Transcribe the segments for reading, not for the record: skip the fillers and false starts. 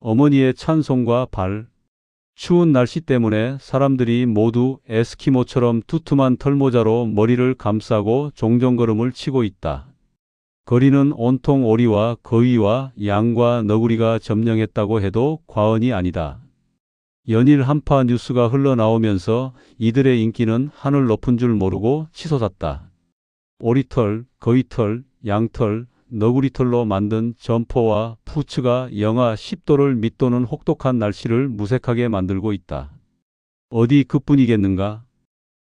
어머니의 찬송과 발. 추운 날씨 때문에 사람들이 모두 에스키모처럼 두툼한 털모자로 머리를 감싸고 종종걸음을 치고 있다. 거리는 온통 오리와 거위와 양과 너구리가 점령했다고 해도 과언이 아니다. 연일 한파 뉴스가 흘러나오면서 이들의 인기는 하늘 높은 줄 모르고 치솟았다. 오리털, 거위털, 양털, 너구리털로 만든 점퍼와 부츠가 영하 10도를 밑도는 혹독한 날씨를 무색하게 만들고 있다. 어디 그뿐이겠는가?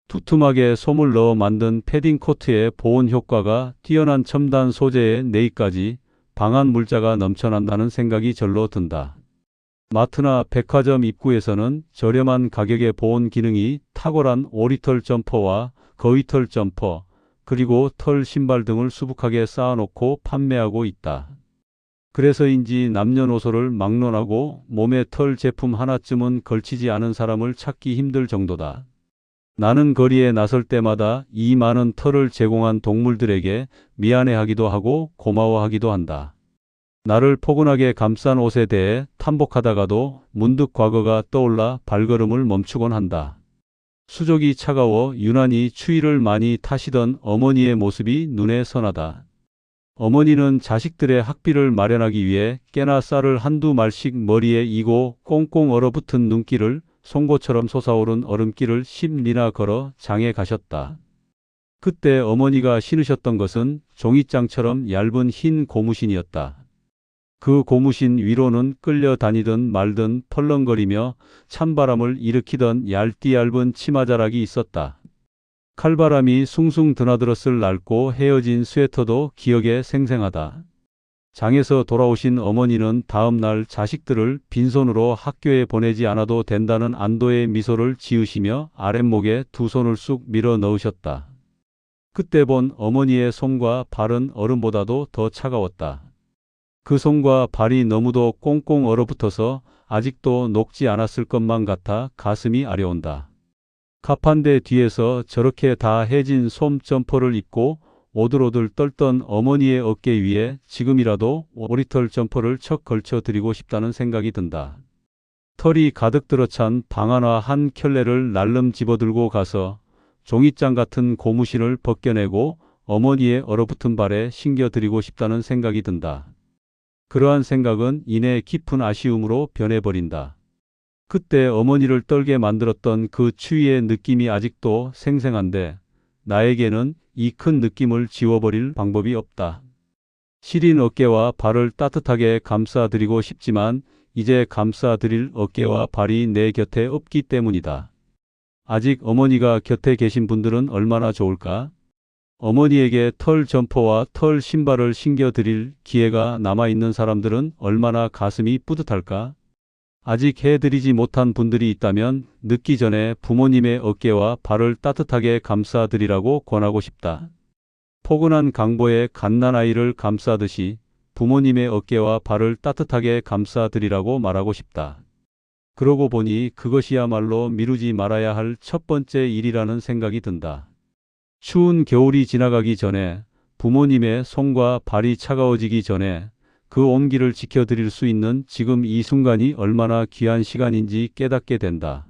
두툼하게 솜을 넣어 만든 패딩 코트의 보온 효과가 뛰어난 첨단 소재의 내의까지 방한 물자가 넘쳐난다는 생각이 절로 든다. 마트나 백화점 입구에서는 저렴한 가격의 보온 기능이 탁월한 오리털 점퍼와 거위털 점퍼, 그리고 털 신발 등을 수북하게 쌓아놓고 판매하고 있다. 그래서인지 남녀노소를 막론하고 몸에 털 제품 하나쯤은 걸치지 않은 사람을 찾기 힘들 정도다. 나는 거리에 나설 때마다 이 많은 털을 제공한 동물들에게 미안해하기도 하고 고마워하기도 한다. 나를 포근하게 감싼 옷에 대해 탐복하다가도 문득 과거가 떠올라 발걸음을 멈추곤 한다. 수족이 차가워 유난히 추위를 많이 타시던 어머니의 모습이 눈에 선하다. 어머니는 자식들의 학비를 마련하기 위해 깨나 쌀을 한두 말씩 머리에 이고 꽁꽁 얼어붙은 눈길을 송곳처럼 솟아오른 얼음길을 10리나 걸어 장에 가셨다. 그때 어머니가 신으셨던 것은 종이장처럼 얇은 흰 고무신이었다. 그 고무신 위로는 끌려다니든 말든 펄렁거리며 찬바람을 일으키던 얇디 얇은 치마자락이 있었다. 칼바람이 숭숭 드나들었을 낡고 헤어진 스웨터도 기억에 생생하다. 장에서 돌아오신 어머니는 다음 날 자식들을 빈손으로 학교에 보내지 않아도 된다는 안도의 미소를 지으시며 아랫목에 두 손을 쑥 밀어 넣으셨다. 그때 본 어머니의 손과 발은 얼음보다도 더 차가웠다. 그 손과 발이 너무도 꽁꽁 얼어붙어서 아직도 녹지 않았을 것만 같아 가슴이 아려온다. 가판대 뒤에서 저렇게 다 해진 솜 점퍼를 입고 오들오들 떨던 어머니의 어깨 위에 지금이라도 오리털 점퍼를 척 걸쳐 드리고 싶다는 생각이 든다. 털이 가득 들어찬 방아나 한 켤레를 날름 집어들고 가서 종이장 같은 고무신을 벗겨내고 어머니의 얼어붙은 발에 신겨드리고 싶다는 생각이 든다. 그러한 생각은 이내 깊은 아쉬움으로 변해버린다. 그때 어머니를 떨게 만들었던 그 추위의 느낌이 아직도 생생한데 나에게는 이 큰 느낌을 지워버릴 방법이 없다. 시린 어깨와 발을 따뜻하게 감싸드리고 싶지만 이제 감싸드릴 어깨와 발이 내 곁에 없기 때문이다. 아직 어머니가 곁에 계신 분들은 얼마나 좋을까? 어머니에게 털 점퍼와 털 신발을 신겨드릴 기회가 남아있는 사람들은 얼마나 가슴이 뿌듯할까? 아직 해드리지 못한 분들이 있다면 늦기 전에 부모님의 어깨와 발을 따뜻하게 감싸드리라고 권하고 싶다. 포근한 강보에 갓난아이를 감싸듯이 부모님의 어깨와 발을 따뜻하게 감싸드리라고 말하고 싶다. 그러고 보니 그것이야말로 미루지 말아야 할 첫 번째 일이라는 생각이 든다. 추운 겨울이 지나가기 전에 부모님의 손과 발이 차가워지기 전에 그 온기를 지켜드릴 수 있는 지금 이 순간이 얼마나 귀한 시간인지 깨닫게 된다.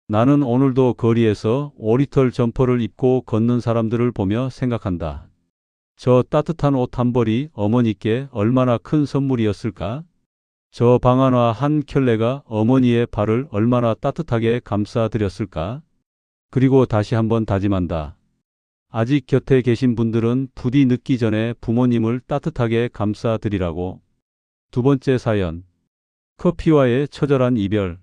나는 오늘도 거리에서 오리털 점퍼를 입고 걷는 사람들을 보며 생각한다. 저 따뜻한 옷 한 벌이 어머니께 얼마나 큰 선물이었을까? 저 방아나 한 켤레가 어머니의 발을 얼마나 따뜻하게 감싸드렸을까? 그리고 다시 한번 다짐한다. 아직 곁에 계신 분들은 부디 늦기 전에 부모님을 따뜻하게 감싸드리라고. 두 번째 사연. 커피와의 처절한 이별.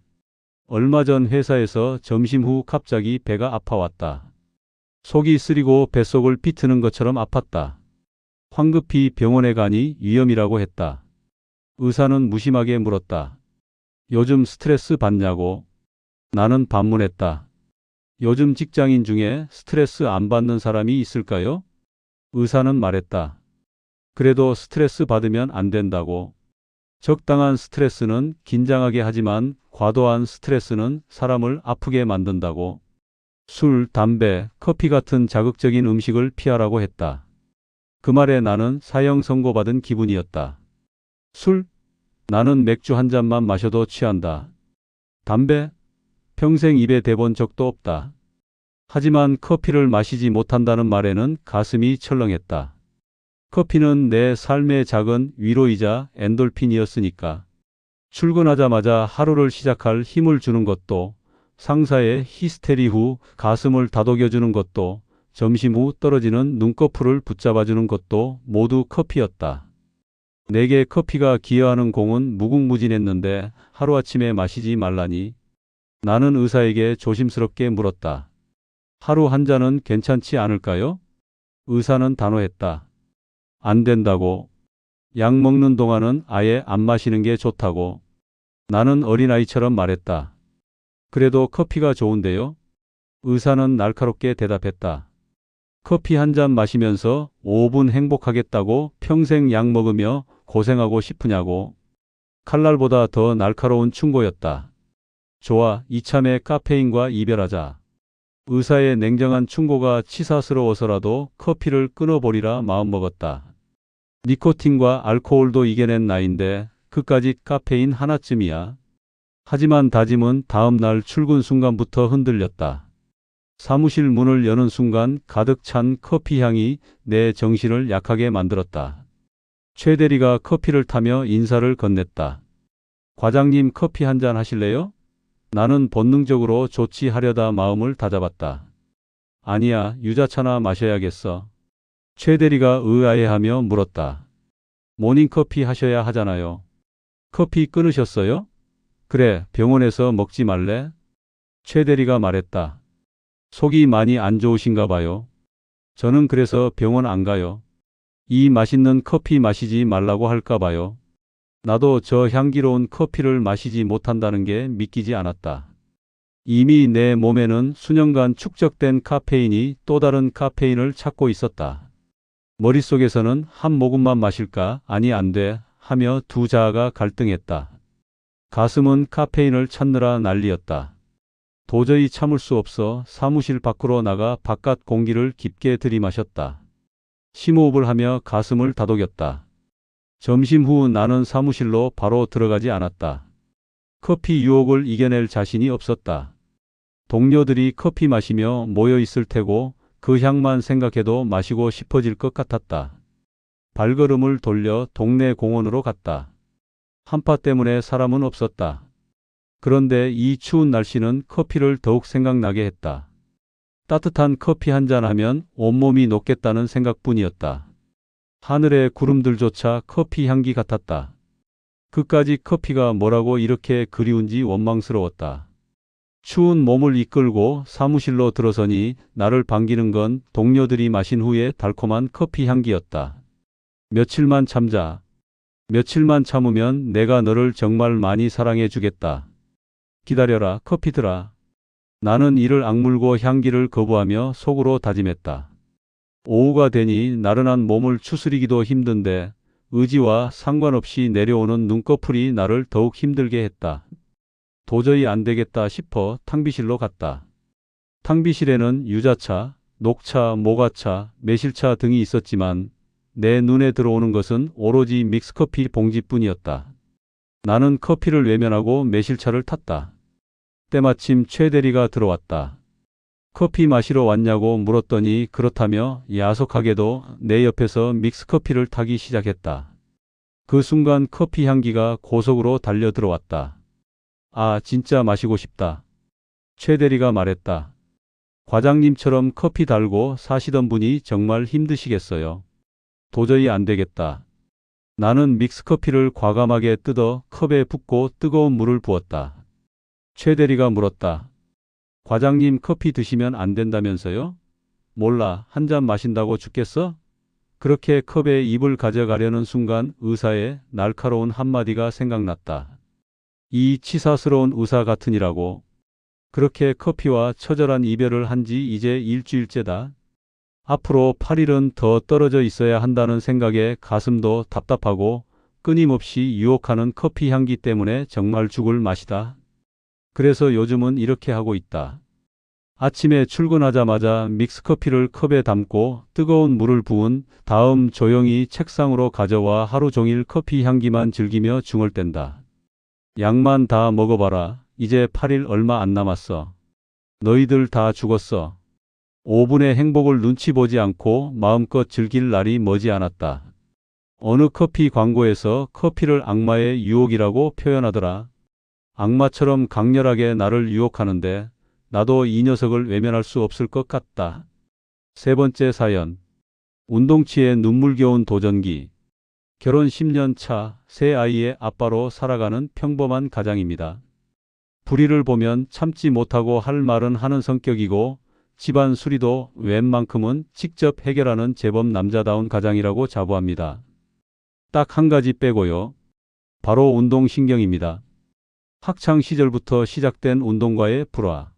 얼마 전 회사에서 점심 후 갑자기 배가 아파왔다. 속이 쓰리고 뱃속을 비트는 것처럼 아팠다. 황급히 병원에 가니 위염이라고 했다. 의사는 무심하게 물었다. 요즘 스트레스 받냐고. 나는 반문했다. 요즘 직장인 중에 스트레스 안 받는 사람이 있을까요? 의사는 말했다. 그래도 스트레스 받으면 안 된다고. 적당한 스트레스는 긴장하게 하지만 과도한 스트레스는 사람을 아프게 만든다고. 술, 담배, 커피 같은 자극적인 음식을 피하라고 했다. 그 말에 나는 사형 선고받은 기분이었다. 술? 나는 맥주 한 잔만 마셔도 취한다. 담배? 평생 입에 대본 적도 없다. 하지만 커피를 마시지 못한다는 말에는 가슴이 철렁했다. 커피는 내 삶의 작은 위로이자 엔돌핀이었으니까. 출근하자마자 하루를 시작할 힘을 주는 것도, 상사의 히스테리 후 가슴을 다독여주는 것도, 점심 후 떨어지는 눈꺼풀을 붙잡아주는 것도 모두 커피였다. 내게 커피가 기여하는 공은 무궁무진했는데 하루아침에 마시지 말라니. 나는 의사에게 조심스럽게 물었다. 하루 한 잔은 괜찮지 않을까요? 의사는 단호했다. 안 된다고. 약 먹는 동안은 아예 안 마시는 게 좋다고. 나는 어린아이처럼 말했다. 그래도 커피가 좋은데요? 의사는 날카롭게 대답했다. 커피 한 잔 마시면서 5분 행복하겠다고 평생 약 먹으며 고생하고 싶으냐고. 칼날보다 더 날카로운 충고였다. 좋아, 이참에 카페인과 이별하자. 의사의 냉정한 충고가 치사스러워서라도 커피를 끊어버리라 마음먹었다. 니코틴과 알코올도 이겨낸 나인데 그까짓 카페인 하나쯤이야. 하지만 다짐은 다음 날 출근 순간부터 흔들렸다. 사무실 문을 여는 순간 가득 찬 커피 향이 내 정신을 약하게 만들었다. 최 대리가 커피를 타며 인사를 건넸다. 과장님 커피 한 잔 하실래요? 나는 본능적으로 조치하려다 마음을 다잡았다. 아니야, 유자차나 마셔야겠어. 최 대리가 의아해하며 물었다. 모닝커피 하셔야 하잖아요. 커피 끊으셨어요? 그래, 병원에서 먹지 말래? 최 대리가 말했다. 속이 많이 안 좋으신가 봐요. 저는 그래서 병원 안 가요. 이 맛있는 커피 마시지 말라고 할까 봐요. 나도 저 향기로운 커피를 마시지 못한다는 게 믿기지 않았다. 이미 내 몸에는 수년간 축적된 카페인이 또 다른 카페인을 찾고 있었다. 머릿속에서는 한 모금만 마실까? 아니 안 돼 하며 두 자아가 갈등했다. 가슴은 카페인을 찾느라 난리였다. 도저히 참을 수 없어 사무실 밖으로 나가 바깥 공기를 깊게 들이마셨다. 심호흡을 하며 가슴을 다독였다. 점심 후 나는 사무실로 바로 들어가지 않았다. 커피 유혹을 이겨낼 자신이 없었다. 동료들이 커피 마시며 모여 있을 테고 그 향만 생각해도 마시고 싶어질 것 같았다. 발걸음을 돌려 동네 공원으로 갔다. 한파 때문에 사람은 없었다. 그런데 이 추운 날씨는 커피를 더욱 생각나게 했다. 따뜻한 커피 한 잔 하면 온몸이 녹겠다는 생각뿐이었다. 하늘의 구름들조차 커피 향기 같았다. 그까지 커피가 뭐라고 이렇게 그리운지 원망스러웠다. 추운 몸을 이끌고 사무실로 들어서니 나를 반기는 건 동료들이 마신 후에 달콤한 커피 향기였다. 며칠만 참자. 며칠만 참으면 내가 너를 정말 많이 사랑해 주겠다. 기다려라, 커피들아. 나는 이를 악물고 향기를 거부하며 속으로 다짐했다. 오후가 되니 나른한 몸을 추스리기도 힘든데 의지와 상관없이 내려오는 눈꺼풀이 나를 더욱 힘들게 했다. 도저히 안 되겠다 싶어 탕비실로 갔다. 탕비실에는 유자차, 녹차, 모가차, 매실차 등이 있었지만 내 눈에 들어오는 것은 오로지 믹스커피 봉지뿐이었다. 나는 커피를 외면하고 매실차를 탔다. 때마침 최 대리가 들어왔다. 커피 마시러 왔냐고 물었더니 그렇다며 야속하게도 내 옆에서 믹스커피를 타기 시작했다. 그 순간 커피 향기가 고속으로 달려 들어왔다. 아, 진짜 마시고 싶다. 최 대리가 말했다. 과장님처럼 커피 달고 사시던 분이 정말 힘드시겠어요. 도저히 안 되겠다. 나는 믹스커피를 과감하게 뜯어 컵에 붓고 뜨거운 물을 부었다. 최 대리가 물었다. 과장님 커피 드시면 안 된다면서요? 몰라, 한 잔 마신다고 죽겠어? 그렇게 컵에 입을 가져가려는 순간 의사의 날카로운 한마디가 생각났다. 이 치사스러운 의사 같으니라고. 그렇게 커피와 처절한 이별을 한 지 이제 일주일째다. 앞으로 8일은 더 떨어져 있어야 한다는 생각에 가슴도 답답하고 끊임없이 유혹하는 커피 향기 때문에 정말 죽을 맛이다. 그래서 요즘은 이렇게 하고 있다. 아침에 출근하자마자 믹스커피를 컵에 담고 뜨거운 물을 부은 다음 조용히 책상으로 가져와 하루 종일 커피 향기만 즐기며 중얼댄다. 약만 다 먹어봐라. 이제 8일 얼마 안 남았어. 너희들 다 죽었어. 5분의 행복을 눈치 보지 않고 마음껏 즐길 날이 머지 않았다. 어느 커피 광고에서 커피를 악마의 유혹이라고 표현하더라. 악마처럼 강렬하게 나를 유혹하는데 나도 이 녀석을 외면할 수 없을 것 같다. 세 번째 사연. 운동치에 눈물겨운 도전기. 결혼 10년 차 새 아이의 아빠로 살아가는 평범한 가장입니다. 불의를 보면 참지 못하고 할 말은 하는 성격이고 집안 수리도 웬만큼은 직접 해결하는 제법 남자다운 가장이라고 자부합니다. 딱 한 가지 빼고요. 바로 운동신경입니다. 학창 시절부터 시작된 운동과의 불화.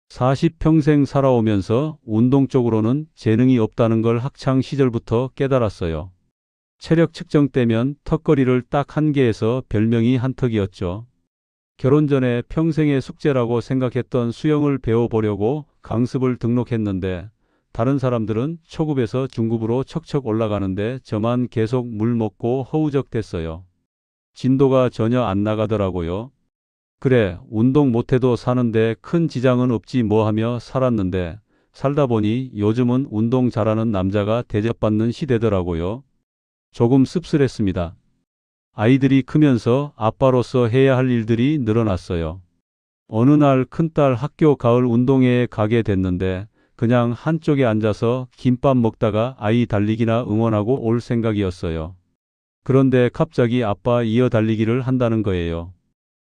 40평생 살아오면서 운동 쪽으로는 재능이 없다는 걸 학창 시절부터 깨달았어요. 체력 측정 때면 턱걸이를 딱 한 개에서 별명이 한턱이었죠. 결혼 전에 평생의 숙제라고 생각했던 수영을 배워보려고 강습을 등록했는데 다른 사람들은 초급에서 중급으로 척척 올라가는데 저만 계속 물 먹고 허우적댔어요. 진도가 전혀 안 나가더라고요. 그래, 운동 못해도 사는데 큰 지장은 없지 뭐 하며 살았는데 살다 보니 요즘은 운동 잘하는 남자가 대접받는 시대더라고요. 조금 씁쓸했습니다. 아이들이 크면서 아빠로서 해야 할 일들이 늘어났어요. 어느 날 큰딸 학교 가을 운동회에 가게 됐는데 그냥 한쪽에 앉아서 김밥 먹다가 아이 달리기나 응원하고 올 생각이었어요. 그런데 갑자기 아빠 이어 달리기를 한다는 거예요.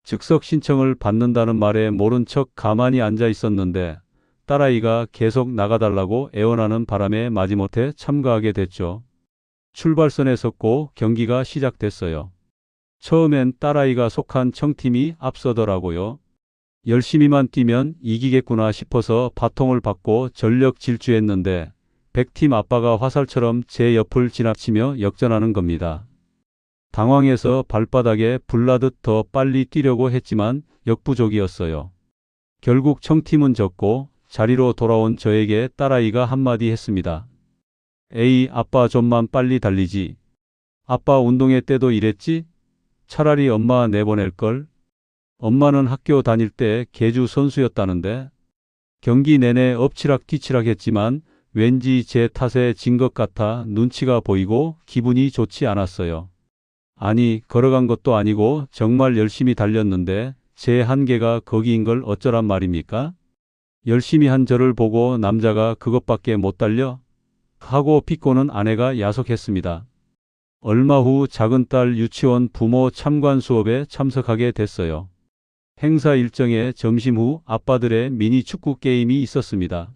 즉석 신청을 받는다는 말에 모른 척 가만히 앉아 있었는데 딸아이가 계속 나가달라고 애원하는 바람에 마지못해 참가하게 됐죠. 출발선에 섰고 경기가 시작됐어요. 처음엔 딸아이가 속한 청팀이 앞서더라고요. 열심히만 뛰면 이기겠구나 싶어서 바통을 받고 전력 질주했는데 100팀 아빠가 화살처럼 제 옆을 지나치며 역전하는 겁니다. 당황해서 발바닥에 불나듯 더 빨리 뛰려고 했지만 역부족이었어요. 결국 청팀은 졌고 자리로 돌아온 저에게 딸아이가 한마디 했습니다. 에이, 아빠 좀만 빨리 달리지. 아빠 운동회 때도 이랬지? 차라리 엄마 내보낼걸? 엄마는 학교 다닐 때 계주 선수였다는데 경기 내내 엎치락 뒤치락 했지만 왠지 제 탓에 진 것 같아 눈치가 보이고 기분이 좋지 않았어요. 아니, 걸어간 것도 아니고 정말 열심히 달렸는데 제 한계가 거기인 걸 어쩌란 말입니까? 열심히 한 저를 보고 남자가 그것밖에 못 달려? 하고 비꼬는 아내가 야속했습니다. 얼마 후 작은 딸 유치원 부모 참관 수업에 참석하게 됐어요. 행사 일정에 점심 후 아빠들의 미니 축구 게임이 있었습니다.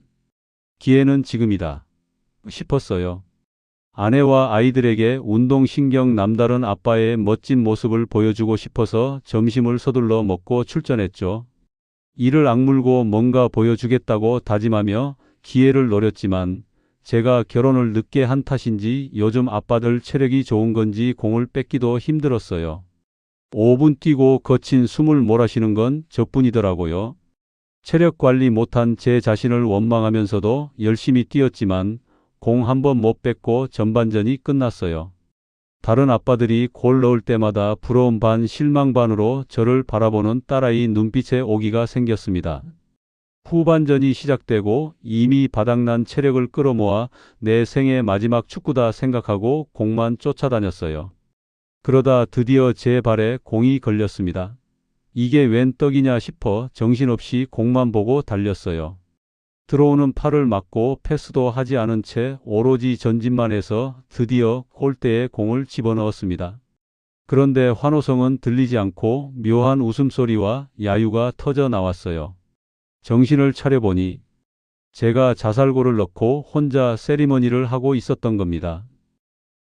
기회는 지금이다 싶었어요. 아내와 아이들에게 운동신경 남다른 아빠의 멋진 모습을 보여주고 싶어서 점심을 서둘러 먹고 출전했죠. 이를 악물고 뭔가 보여주겠다고 다짐하며 기회를 노렸지만 제가 결혼을 늦게 한 탓인지 요즘 아빠들 체력이 좋은 건지 공을 뺏기도 힘들었어요. 5분 뛰고 거친 숨을 몰아쉬는 건 저뿐이더라고요. 체력 관리 못한 제 자신을 원망하면서도 열심히 뛰었지만 공 한 번 못 뺏고 전반전이 끝났어요. 다른 아빠들이 골 넣을 때마다 부러움 반 실망 반으로 저를 바라보는 딸아이 눈빛에 오기가 생겼습니다. 후반전이 시작되고 이미 바닥난 체력을 끌어모아 내 생애 마지막 축구다 생각하고 공만 쫓아다녔어요. 그러다 드디어 제 발에 공이 걸렸습니다. 이게 웬 떡이냐 싶어 정신없이 공만 보고 달렸어요. 들어오는 팔을 막고 패스도 하지 않은 채 오로지 전진만 해서 드디어 골대에 공을 집어넣었습니다. 그런데 환호성은 들리지 않고 묘한 웃음소리와 야유가 터져 나왔어요. 정신을 차려보니 제가 자살골을 넣고 혼자 세리머니를 하고 있었던 겁니다.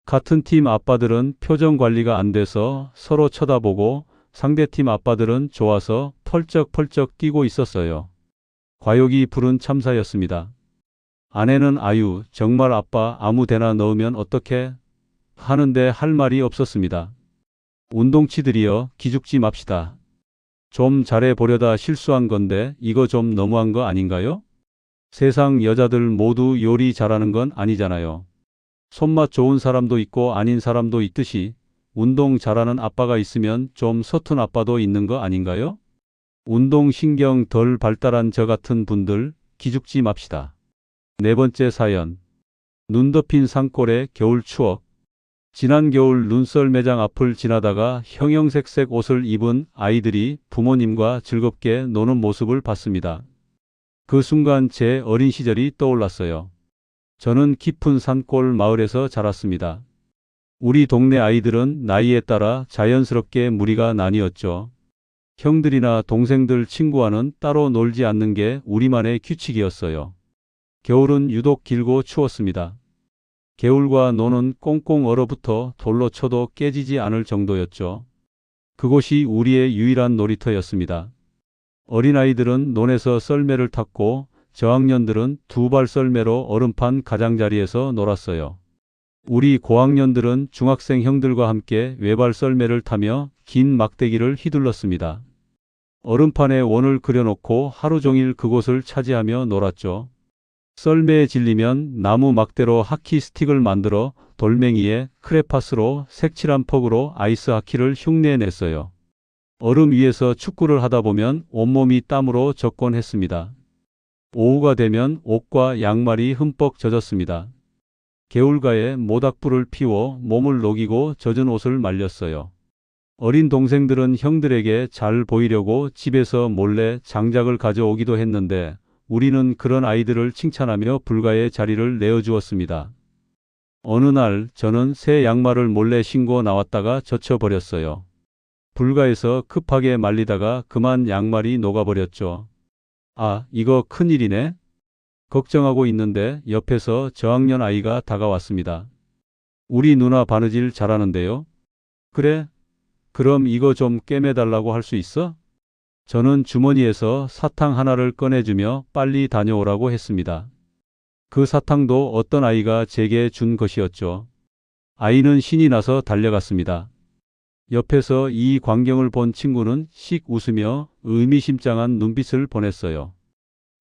같은 팀 아빠들은 표정 관리가 안 돼서 서로 쳐다보고 상대팀 아빠들은 좋아서 펄쩍펄쩍 뛰고 있었어요. 과욕이 부른 참사였습니다. 아내는 아유, 정말 아빠 아무 데나 넣으면 어떡해? 하는데 할 말이 없었습니다. 운동치들이여 기죽지 맙시다. 좀 잘해보려다 실수한 건데 이거 좀 너무한 거 아닌가요? 세상 여자들 모두 요리 잘하는 건 아니잖아요. 손맛 좋은 사람도 있고 아닌 사람도 있듯이 운동 잘하는 아빠가 있으면 좀 서툰 아빠도 있는 거 아닌가요? 운동신경 덜 발달한 저 같은 분들 기죽지 맙시다. 네 번째 사연. 눈 덮인 산골의 겨울 추억. 지난 겨울 눈썰 매장 앞을 지나다가 형형색색 옷을 입은 아이들이 부모님과 즐겁게 노는 모습을 봤습니다. 그 순간 제 어린 시절이 떠올랐어요. 저는 깊은 산골 마을에서 자랐습니다. 우리 동네 아이들은 나이에 따라 자연스럽게 무리가 나뉘었죠. 형들이나 동생들 친구와는 따로 놀지 않는 게 우리만의 규칙이었어요. 겨울은 유독 길고 추웠습니다. 개울과 노는 꽁꽁 얼어붙어 돌로 쳐도 깨지지 않을 정도였죠. 그곳이 우리의 유일한 놀이터였습니다. 어린아이들은 논에서 썰매를 탔고 저학년들은 두발 썰매로 얼음판 가장자리에서 놀았어요. 우리 고학년들은 중학생 형들과 함께 외발 썰매를 타며 긴 막대기를 휘둘렀습니다. 얼음판에 원을 그려놓고 하루 종일 그곳을 차지하며 놀았죠. 썰매에 질리면 나무 막대로 하키 스틱을 만들어 돌멩이에 크레파스로 색칠한 퍽으로 아이스 하키를 흉내냈어요. 얼음 위에서 축구를 하다 보면 온몸이 땀으로 젖곤 했습니다. 오후가 되면 옷과 양말이 흠뻑 젖었습니다. 개울가에 모닥불을 피워 몸을 녹이고 젖은 옷을 말렸어요. 어린 동생들은 형들에게 잘 보이려고 집에서 몰래 장작을 가져오기도 했는데 우리는 그런 아이들을 칭찬하며 불가의 자리를 내어주었습니다. 어느 날 저는 새 양말을 몰래 신고 나왔다가 젖혀버렸어요. 불가에서 급하게 말리다가 그만 양말이 녹아버렸죠. 아, 이거 큰일이네. 걱정하고 있는데 옆에서 저학년 아이가 다가왔습니다. 우리 누나 바느질 잘하는데요. 그래? 그럼 이거 좀 꿰매달라고 할 수 있어? 저는 주머니에서 사탕 하나를 꺼내주며 빨리 다녀오라고 했습니다. 그 사탕도 어떤 아이가 제게 준 것이었죠. 아이는 신이 나서 달려갔습니다. 옆에서 이 광경을 본 친구는 씩 웃으며 의미심장한 눈빛을 보냈어요.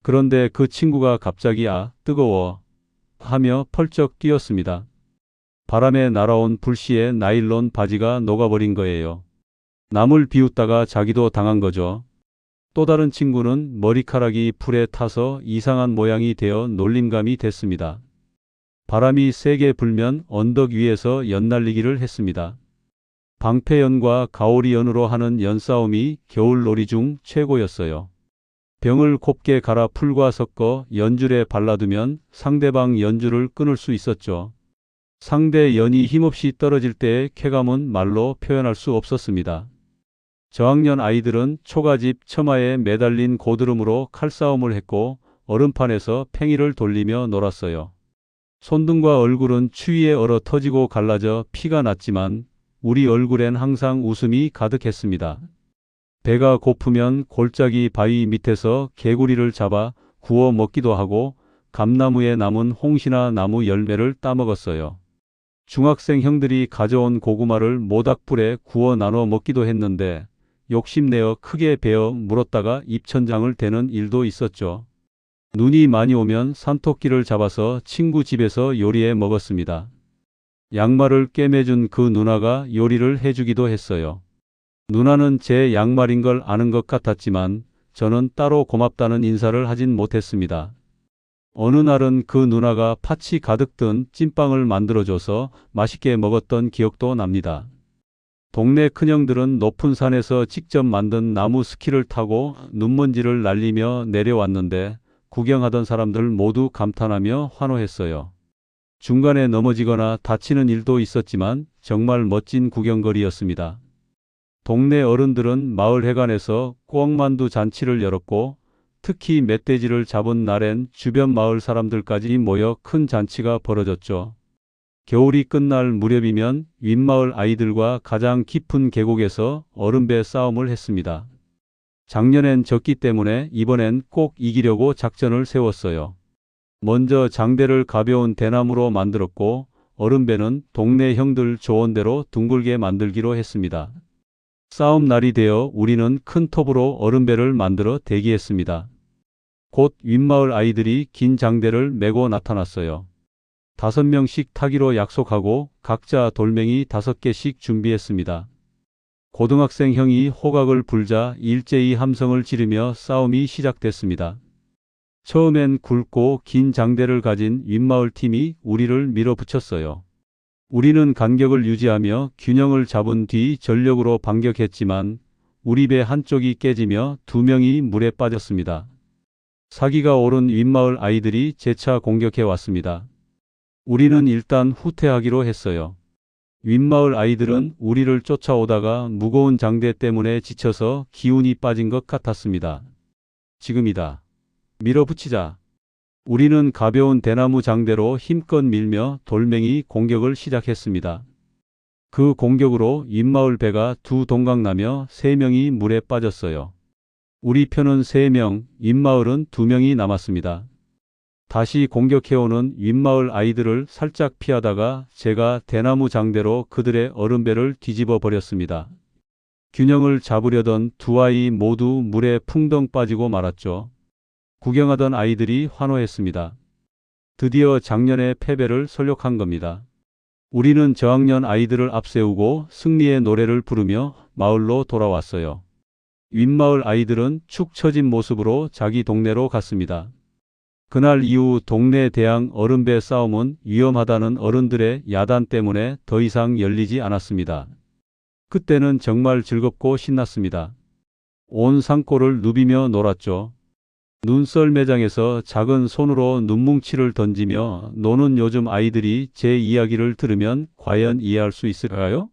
그런데 그 친구가 갑자기 아, 뜨거워 하며 펄쩍 뛰었습니다. 바람에 날아온 불시에 나일론 바지가 녹아버린 거예요. 남을 비웃다가 자기도 당한 거죠. 또 다른 친구는 머리카락이 풀에 타서 이상한 모양이 되어 놀림감이 됐습니다. 바람이 세게 불면 언덕 위에서 연날리기를 했습니다. 방패연과 가오리연으로 하는 연싸움이 겨울놀이 중 최고였어요. 병을 곱게 갈아 풀과 섞어 연줄에 발라두면 상대방 연줄을 끊을 수 있었죠. 상대 연이 힘없이 떨어질 때의 쾌감은 말로 표현할 수 없었습니다. 저학년 아이들은 초가집 처마에 매달린 고드름으로 칼싸움을 했고 얼음판에서 팽이를 돌리며 놀았어요. 손등과 얼굴은 추위에 얼어 터지고 갈라져 피가 났지만 우리 얼굴엔 항상 웃음이 가득했습니다. 배가 고프면 골짜기 바위 밑에서 개구리를 잡아 구워 먹기도 하고 감나무에 남은 홍시나 나무 열매를 따먹었어요. 중학생 형들이 가져온 고구마를 모닥불에 구워 나눠 먹기도 했는데 욕심내어 크게 베어 물었다가 입천장을 대는 일도 있었죠. 눈이 많이 오면 산토끼를 잡아서 친구 집에서 요리해 먹었습니다. 양말을 꿰매준 그 누나가 요리를 해주기도 했어요. 누나는 제 양말인 걸 아는 것 같았지만 저는 따로 고맙다는 인사를 하진 못했습니다. 어느 날은 그 누나가 팥이 가득 든 찐빵을 만들어줘서 맛있게 먹었던 기억도 납니다. 동네 큰형들은 높은 산에서 직접 만든 나무 스키를 타고 눈먼지를 날리며 내려왔는데 구경하던 사람들 모두 감탄하며 환호했어요. 중간에 넘어지거나 다치는 일도 있었지만 정말 멋진 구경거리였습니다. 동네 어른들은 마을 회관에서 꿩만두 잔치를 열었고 특히 멧돼지를 잡은 날엔 주변 마을 사람들까지 모여 큰 잔치가 벌어졌죠. 겨울이 끝날 무렵이면 윗마을 아이들과 가장 깊은 계곡에서 얼음배 싸움을 했습니다. 작년엔 졌기 때문에 이번엔 꼭 이기려고 작전을 세웠어요. 먼저 장대를 가벼운 대나무로 만들었고 얼음배는 동네 형들 조언대로 둥글게 만들기로 했습니다. 싸움 날이 되어 우리는 큰 톱으로 얼음배를 만들어 대기했습니다. 곧 윗마을 아이들이 긴 장대를 메고 나타났어요. 5명씩 타기로 약속하고 각자 돌멩이 5개씩 준비했습니다. 고등학생 형이 호각을 불자 일제히 함성을 지르며 싸움이 시작됐습니다. 처음엔 굵고 긴 장대를 가진 윗마을 팀이 우리를 밀어붙였어요. 우리는 간격을 유지하며 균형을 잡은 뒤 전력으로 반격했지만 우리 배 한쪽이 깨지며 2명이 물에 빠졌습니다. 사기가 오른 윗마을 아이들이 재차 공격해 왔습니다. 우리는 일단 후퇴하기로 했어요. 윗마을 아이들은 우리를 쫓아오다가 무거운 장대 때문에 지쳐서 기운이 빠진 것 같았습니다. 지금이다. 밀어붙이자. 우리는 가벼운 대나무 장대로 힘껏 밀며 돌멩이 공격을 시작했습니다. 그 공격으로 윗마을 배가 2동강나며 3명이 물에 빠졌어요. 우리 편은 3명, 윗마을은 2명이 남았습니다. 다시 공격해오는 윗마을 아이들을 살짝 피하다가 제가 대나무 장대로 그들의 얼음배를 뒤집어 버렸습니다. 균형을 잡으려던 2 아이 모두 물에 풍덩 빠지고 말았죠. 구경하던 아이들이 환호했습니다. 드디어 작년의 패배를 설욕한 겁니다. 우리는 저학년 아이들을 앞세우고 승리의 노래를 부르며 마을로 돌아왔어요. 윗마을 아이들은 축 처진 모습으로 자기 동네로 갔습니다. 그날 이후 동네 대항 얼음배 싸움은 위험하다는 어른들의 야단 때문에 더 이상 열리지 않았습니다. 그때는 정말 즐겁고 신났습니다. 온 산골을 누비며 놀았죠. 눈썰매장에서 작은 손으로 눈뭉치를 던지며 노는 요즘 아이들이 제 이야기를 들으면 과연 이해할 수 있을까요?